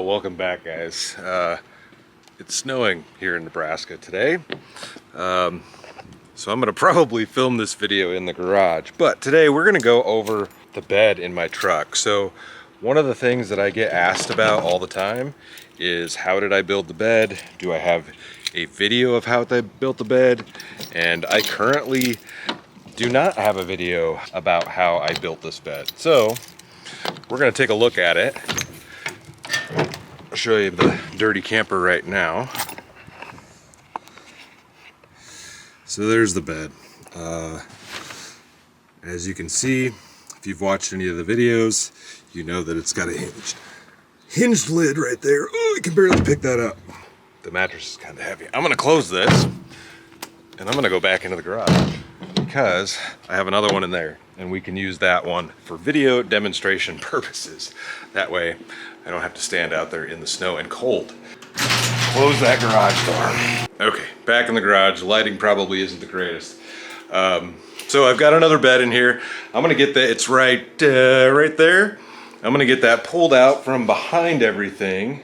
welcome back, guys. It's snowing here in Nebraska today, so I'm gonna probably film this video in the garage, but today we're gonna go over the bed in my truck. So one of the things that I get asked about all the time is, how did I build the bed? Do I have a video of how I built the bed? And I currently do not have a video about how I built this bed. So we're gonna take a look at it. I'll show you the dirty camper right now. So there's the bed. As you can see, if you've watched any of the videos, you know that it's got a hinged lid right there. Oh, I can barely pick that up. The mattress is kind of heavy. I'm gonna close this and I'm gonna go back into the garage because I have another one in there and we can use that one for video demonstration purposes. That way I don't have to stand out there in the snow and cold. Close that garage door. Okay, back in the garage. Lighting probably isn't the greatest. So I've got another bed in here. I'm gonna get that, it's right there. I'm gonna get that pulled out from behind everything,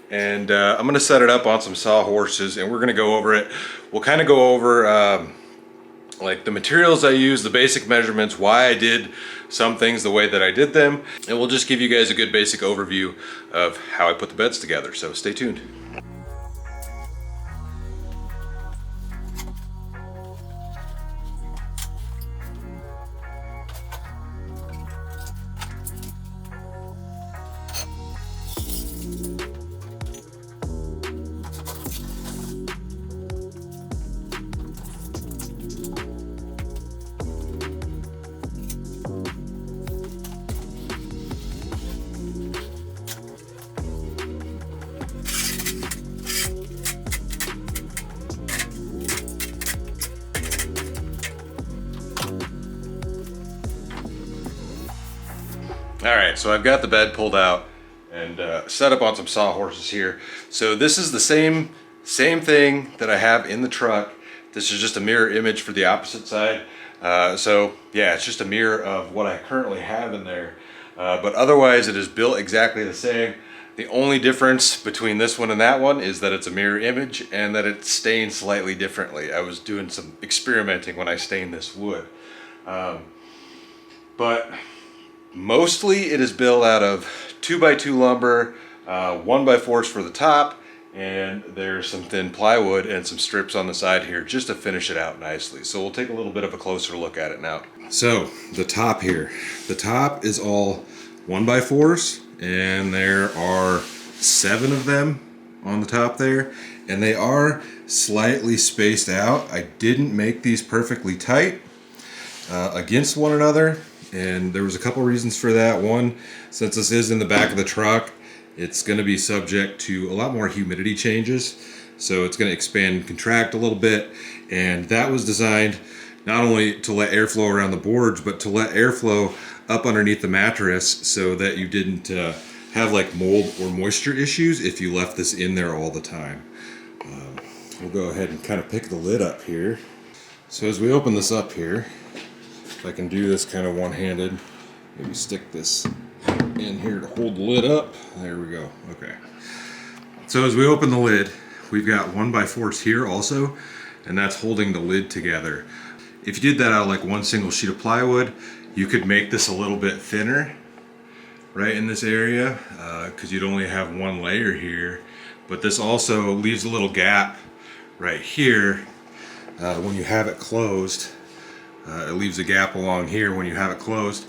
and I'm gonna set it up on some sawhorses and we're gonna go over it. We'll kind of go over like the materials I use, the basic measurements, why I did some things the way that I did them, and we'll just give you guys a good basic overview of how I put the beds together, so stay tuned. All right, so I've got the bed pulled out and set up on some sawhorses here. So this is the same thing that I have in the truck. This is just a mirror image for the opposite side. So yeah, it's just a mirror of what I currently have in there. But otherwise it is built exactly the same. The only difference between this one and that one is that it's a mirror image and that it's stained slightly differently. I was doing some experimenting when I stained this wood. But mostly it is built out of 2x2 lumber, 1x4s for the top, and there's some thin plywood and some strips on the side here just to finish it out nicely. So we'll take a little bit of a closer look at it now. So the top here, the top is all 1x4s, and there are 7 of them on the top there, and they are slightly spaced out. I didn't make these perfectly tight against one another, and there was a couple reasons for that. One, since this is in the back of the truck, it's going to be subject to a lot more humidity changes, so it's going to expand and contract a little bit, and that was designed not only to let airflow around the boards, but to let airflow up underneath the mattress so that you didn't have like mold or moisture issues if you left this in there all the time. We'll go ahead and kind of pick the lid up here. So as we open this up here, if I can do this kind of one-handed, maybe stick this in here to hold the lid up. There we go. Okay. So as we open the lid, we've got 1x4s here also, and that's holding the lid together. If you did that out of like one single sheet of plywood, you could make this a little bit thinner right in this area, because you'd only have one layer here. But this also leaves a little gap right here when you have it closed. It leaves a gap along here when you have it closed,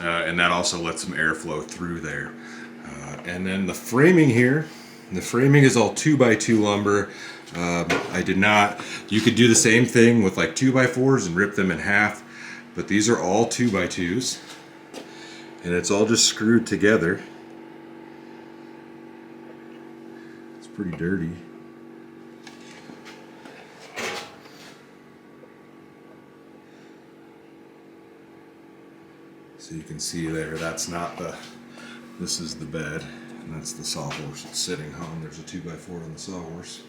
and that also lets some airflow through there. And then the framing here, the framing is all 2x2 lumber. I did not, you could do the same thing with like 2x4s and rip them in half, but these are all 2x2s, and it's all just screwed together. It's pretty dirty. So you can see there, that's not the, this is the bed, and that's the sawhorse it's sitting on. There's a 2x4 on the sawhorse.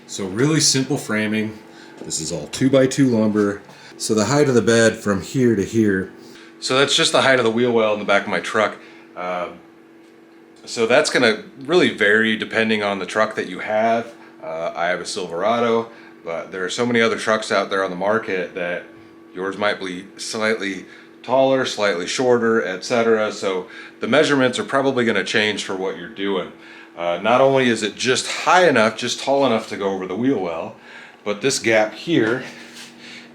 So really simple framing. This is all 2x2 lumber. So the height of the bed from here to here So that's just the height of the wheel well in the back of my truck. So that's going to really vary depending on the truck that you have. I have a Silverado, but there are so many other trucks out there on the market that yours might be slightly taller, slightly shorter, etc. So the measurements are probably going to change for what you're doing. Not only is it just high enough, just tall enough to go over the wheel well, but this gap here,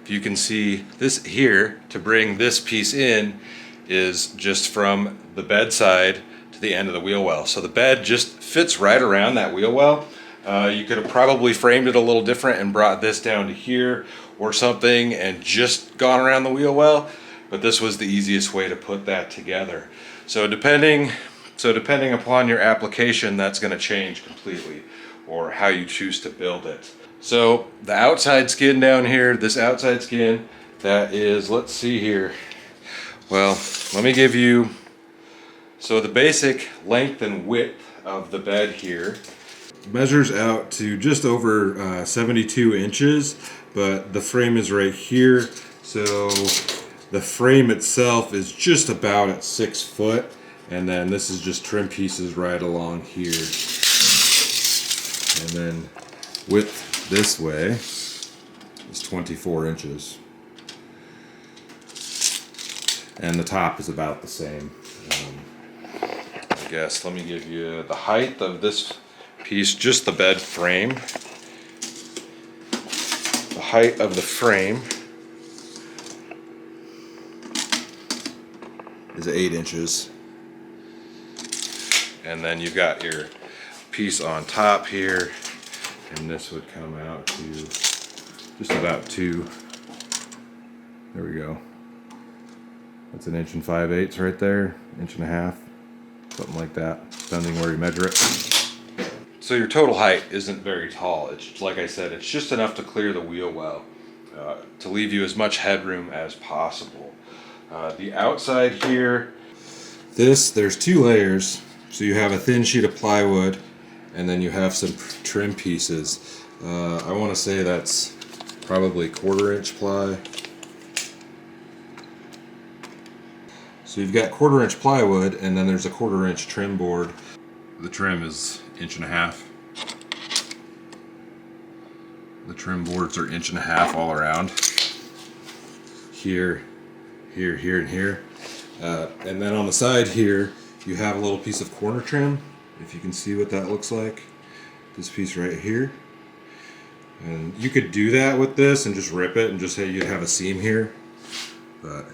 if you can see this here, to bring this piece in is just from the bedside to the end of the wheel well. So the bed just fits right around that wheel well. You could have probably framed it a little different and brought this down to here or something and just gone around the wheel well, but this was the easiest way to put that together. So depending upon your application, that's going to change completely, or how you choose to build it. So the outside skin down here, this outside skin, that is, let's see here. Well, let me give you, so the basic length and width of the bed here measures out to just over 72 inches, but the frame is right here. So the frame itself is just about at 6 foot. And then this is just trim pieces right along here. And then width this way is 24 inches. And the top is about the same. I guess, let me give you the height of this piece, just the bed frame. The height of the frame is 8 inches. And then you've got your piece on top here, and this would come out to just about 2. There we go. That's 1 5/8 inches right there, 1.5 inches, something like that, depending where you measure it. So your total height isn't very tall. It's, like I said, it's just enough to clear the wheel well, to leave you as much headroom as possible. The outside here, there's 2 layers. So you have a thin sheet of plywood, and then you have some trim pieces. I want to say that's probably 1/4 inch ply. So you've got 1/4 inch plywood, and then there's a 1/4 inch trim board. The trim is 1.5 inches. The trim boards are 1.5 inches all around. Here, here, here, and here. And then on the side here, you have a little piece of corner trim, if you can see what that looks like. This piece right here. And you could do that with this and just rip it and just say you'd have a seam here. But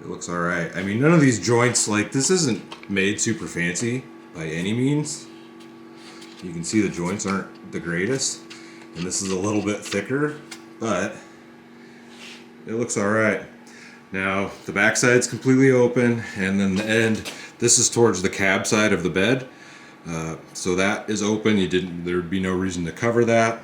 it looks alright. I mean, none of these joints, like, this isn't made super fancy by any means. You can see the joints aren't the greatest. And this is a little bit thicker, but it looks alright. Now, the back side's completely open, and then the end, this is towards the cab side of the bed. So that is open. There would be no reason to cover that.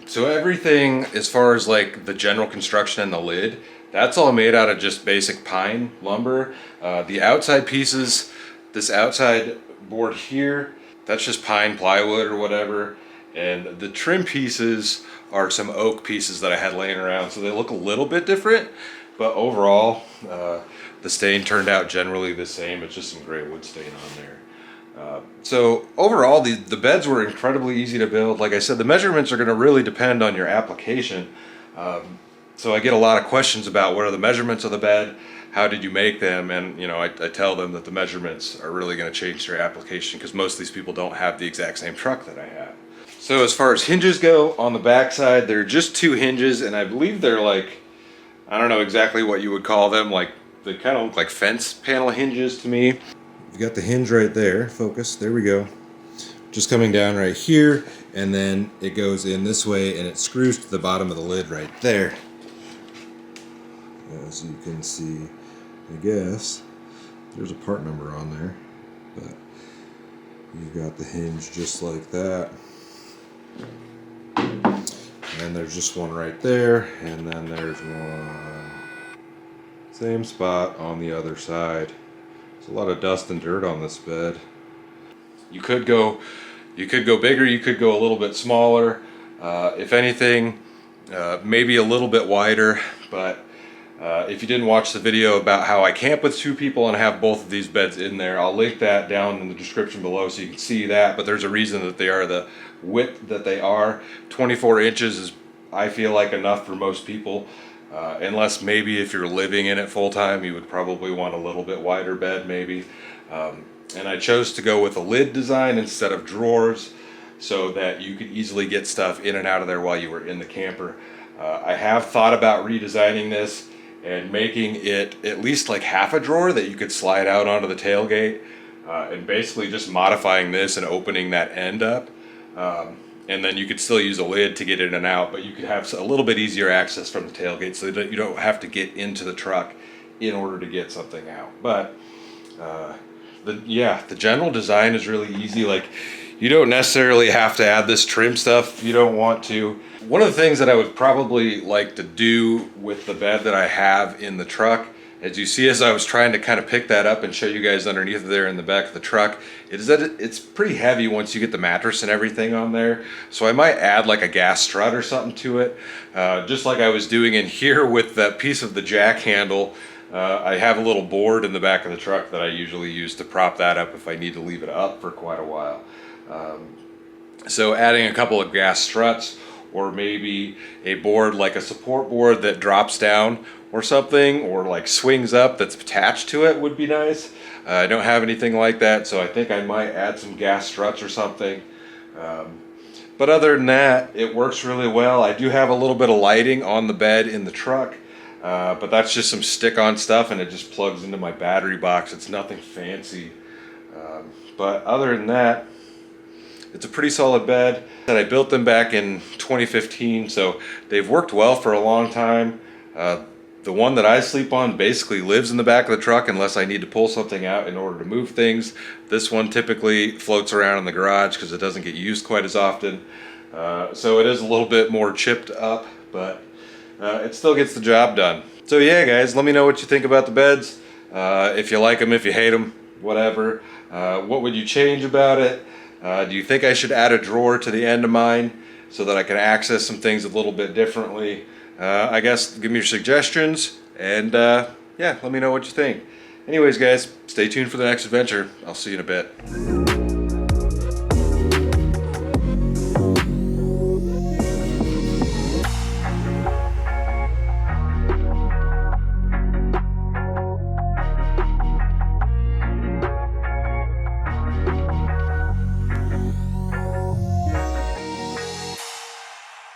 So everything, as far as like the general construction and the lid, that's all made out of just basic pine lumber. The outside pieces, this outside board here, that's just pine plywood or whatever. And the trim pieces are some oak pieces that I had laying around, so they look a little bit different, but overall the stain turned out generally the same. It's just some gray wood stain on there. So overall the beds were incredibly easy to build. Like I said, the measurements are going to really depend on your application. So I get a lot of questions about what are the measurements of the bed, how did you make them, and you know, I tell them that the measurements are really going to change their application because most of these people don't have the exact same truck that I have. So as far as hinges go, on the back side, they're just 2 hinges, and I believe they're like, I don't know exactly what you would call them, like they kind of look like fence panel hinges to me. You've got the hinge right there, focus, there we go. Just coming down right here, and then it goes in this way, and it screws to the bottom of the lid right there. As you can see, I guess, there's a part number on there, but you've got the hinge just like that. And there's just one right there, and then there's one same spot on the other side. There's a lot of dust and dirt on this bed. You could go bigger, you could go a little bit smaller. If anything, maybe a little bit wider, but if you didn't watch the video about how I camp with 2 people and have both of these beds in there, I'll link that down in the description below so you can see that. But there's a reason that they are the width that they are. 24 inches is, I feel like, enough for most people. Unless maybe if you're living in it full time, you would probably want a little bit wider bed maybe. And I chose to go with a lid design instead of drawers so that you could easily get stuff in and out of there while you were in the camper. I have thought about redesigning this and making it at least like half a drawer that you could slide out onto the tailgate, and basically just modifying this and opening that end up. And then you could still use a lid to get in and out, but you could have a little bit easier access from the tailgate so that you don't have to get into the truck in order to get something out. But the general design is really easy. Like, you don't necessarily have to add this trim stuff if you don't want to. One of the things that I would probably like to do with the bed that I have in the truck, as you see as I was trying to kind of pick that up and show you guys underneath there in the back of the truck, is that it's pretty heavy once you get the mattress and everything on there. So I might add like a gas strut or something to it, just like I was doing in here with that piece of the jack handle. I have a little board in the back of the truck that I usually use to prop that up if I need to leave it up for quite a while. So adding a couple of gas struts, or maybe a board like a support board that drops down or something, or like swings up that's attached to it, would be nice. I don't have anything like that, so I think I might add some gas struts or something. But other than that, it works really well. I do have a little bit of lighting on the bed in the truck, but that's just some stick-on stuff, and it just plugs into my battery box. It's nothing fancy. But other than that, it's a pretty solid bed. And I built them back in 2015, so they've worked well for a long time. The one that I sleep on basically lives in the back of the truck unless I need to pull something out in order to move things. This one typically floats around in the garage because it doesn't get used quite as often. So it is a little bit more chipped up, but it still gets the job done. So yeah, guys, let me know what you think about the beds. If you like them, if you hate them, whatever. What would you change about it? Do you think I should add a drawer to the end of mine so that I can access some things a little bit differently? I guess give me your suggestions, and yeah, let me know what you think. Anyways, guys, stay tuned for the next adventure. I'll see you in a bit.